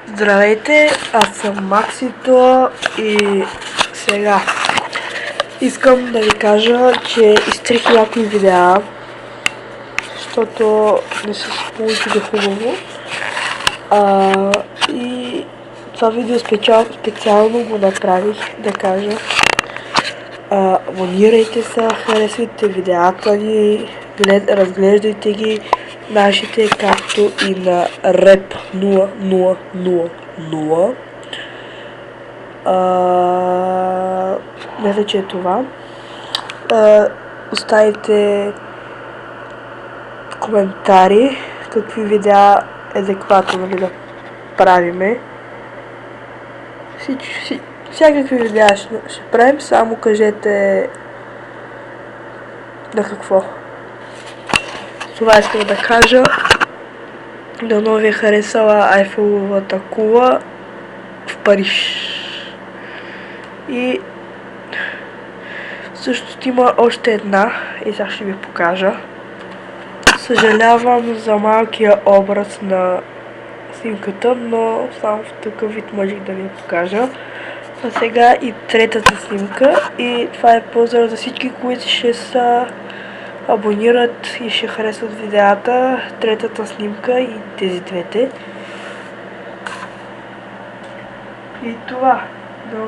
Здравейте, аз съм Максито и сега искам да ви кажа, че изтрих някои видеа, защото не са се получили хубаво. И това видео специално го направих да кажа. Абонирайте се, харесвайте видеата ни, разглеждайте ги нашите, както и на Rep 0000. Мисля, че е това. Оставите коментари, какви видеа адекватно да правиме. Всякакви видеа ще правим, само кажете на какво. Това искам да кажа. Дано ви е харесала Айфеловата кула в Париж. И също има още една и сега ще ви покажа. Съжалявам за малкия образ на снимката, но само в такъв вид можех да ви покажа. А сега и третата снимка, и това е поздрав за всички, които ще се абонират и ще харесват видеята, третата снимка и тези двете. И това, много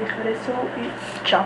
ви харесало и чао!